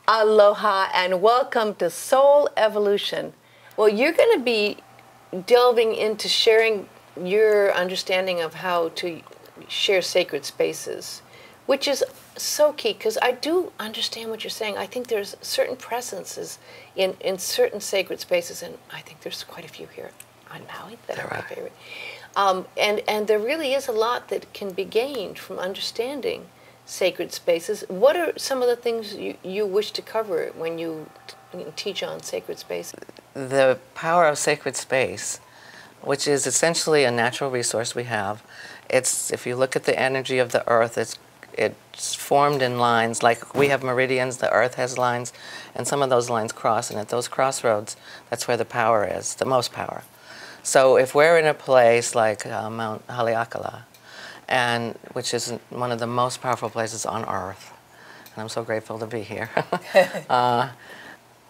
Aloha and welcome to Soul Evolution. Well, you're going to be delving into sharing your understanding of how to share sacred spaces, which is so key because I do understand what you're saying. I think there's certain presences in certain sacred spaces, and I think there's quite a few here on Maui that are my favorite. And there really is a lot that can be gained from understanding sacred spaces. What are some of the things you wish to cover when you teach on sacred spaces? The power of sacred space, which is essentially a natural resource we have. It's, if you look at the energy of the earth, it's formed in lines. Like we have meridians, the earth has lines, and some of those lines cross, and at those crossroads, that's where the power is, the most power. So if we're in a place like Mount Haleakala, and which is one of the most powerful places on earth, and I'm so grateful to be here.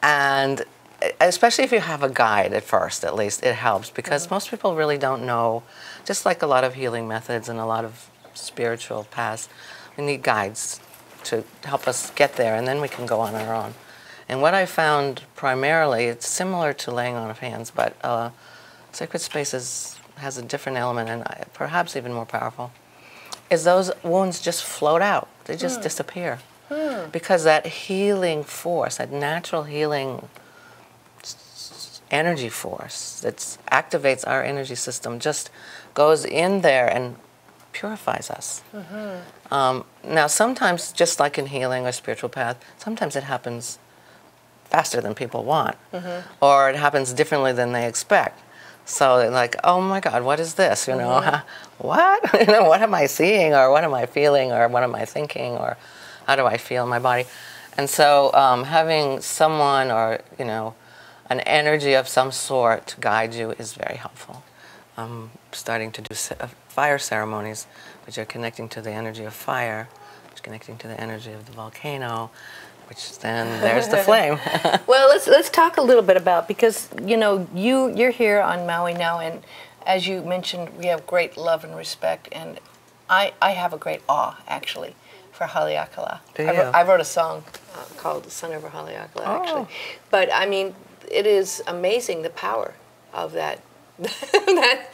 And especially if you have a guide at first, at least, it helps, because most people really don't know, just like a lot of healing methods and a lot of spiritual paths, we need guides to help us get there, and then we can go on our own. And what I found primarily, it's similar to laying on of hands, but sacred spaces has a different element, and perhaps even more powerful, is those wounds just float out. They just disappear. Because that healing force, that natural healing energy force that activates our energy system, just goes in there and purifies us. Now sometimes, just like in healing or spiritual path, sometimes it happens faster than people want, or it happens differently than they expect. So they're like, oh my God, what is this? You know, what? You know, what am I seeing, or what am I feeling, or what am I thinking, or how do I feel in my body? And so having someone, or, you know, an energy of some sort to guide you is very helpful. I'm starting to do fire ceremonies, which are connecting to the energy of fire, which is connecting to the energy of the volcano, which then there's the flame. Well, let's talk a little bit about, because you know you're here on Maui now, and as you mentioned, we have great love and respect, and I have a great awe actually for Haleakala. I wrote a song called "Sun Over Haleakala" actually, but I mean it is amazing the power of that that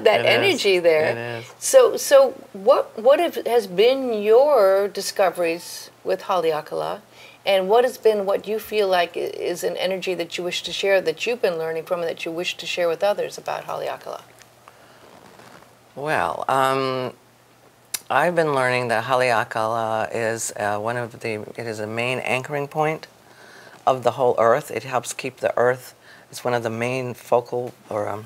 energy there. It is. So what has been your discoveries with Haleakala? And what has been what you feel like is an energy that you wish to share, that you've been learning from, and that you wish to share with others about Haleakala? Well, I've been learning that Haleakala is it is a main anchoring point of the whole earth. It helps keep the earth. It's one of the main focal or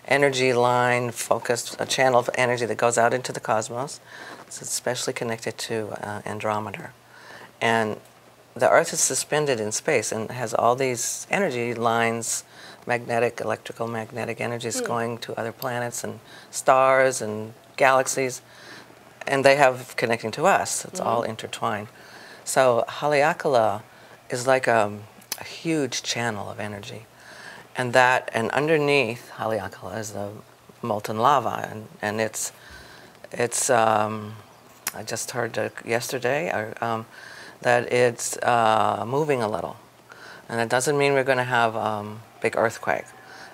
energy line focused, a channel of energy that goes out into the cosmos. It's especially connected to Andromeda. And the Earth is suspended in space and has all these energy lines, electrical magnetic energies going to other planets and stars and galaxies, and they have connecting to us. It's all intertwined. So Haleakala is like a huge channel of energy, and underneath Haleakala is the molten lava, and it's I just heard yesterday that it's moving a little. And it doesn't mean we're going to have a big earthquake,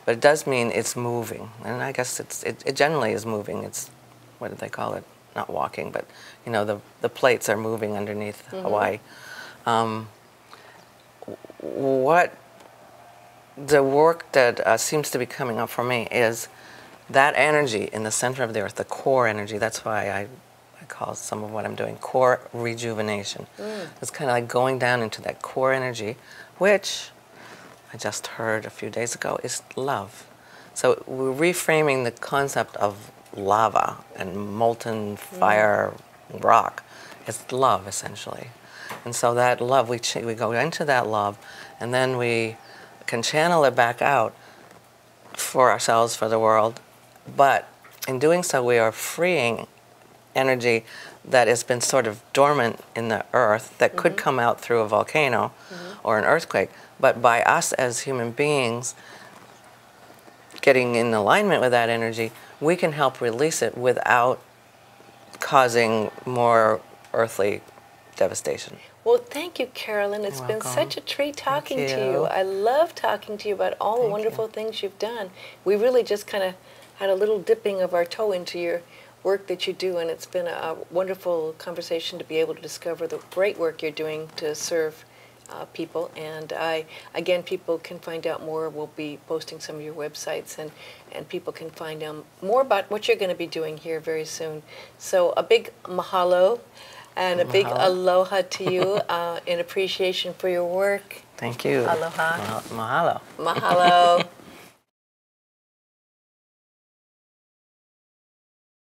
but it does mean it's moving. And I guess it generally is moving. It's, what do they call it? Not walking, but, you know, the plates are moving underneath Hawaii. What the work that seems to be coming up for me is that energy in the center of the earth, the core energy. That's why I call some of what I'm doing core rejuvenation. It's kind of like going down into that core energy, which I just heard a few days ago is love. So we're reframing the concept of lava and molten fire rock as love, essentially. And so that love, we go into that love, and then we can channel it back out for ourselves, for the world. But in doing so, we are freeing energy that has been sort of dormant in the earth that could come out through a volcano or an earthquake. But by us as human beings getting in alignment with that energy, we can help release it without causing more earthly devastation. Well, thank you, Carolyn. It's been welcome. such a treat talking Thank to you. you. I love talking to you about all the Thank wonderful you. things you've done. We really just kind of had a little dipping of our toe into your work that you do, and it's been a wonderful conversation to be able to discover the great work you're doing to serve people. And again, people can find out more. We'll be posting some of your websites, and people can find out more about what you're going to be doing here very soon. So a big mahalo and a big aloha to you in appreciation for your work. Thank you. Aloha. Mahalo. Mahalo.